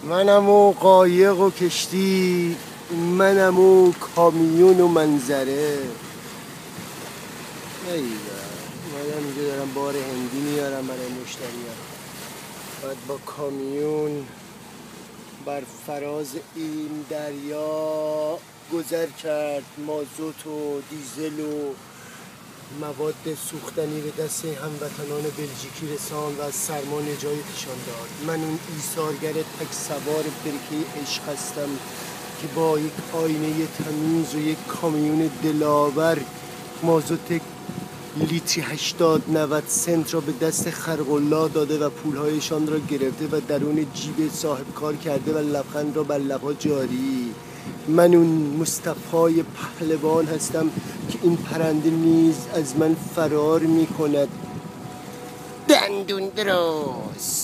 منم و قایق و کشتی، منم و کامیون و منظره. اومدم اینجا دارم بار هندی میارم برای مشتریان. باید با کامیون بر فراز این دریا گذر کرد. مازوت و دیزل و مواد سوختنی به دست هموطنان بلژیکی رساند و از سرما نجاتشان داد. من اون ایثارگر تک سوار برکه عشق هستم که با یک آینه تمیز و یک کامیون دلاور مازوت لیتری 80-90 سنت را به دست خرق‌الله داده و پولهایشان را گرفته و درون جیب صاحب کار کرده و لبخند را بر لبها جاری. من اون مصطفی پهلوان هستم که این پرنده نیز از من فرار می کند. دندون دراز.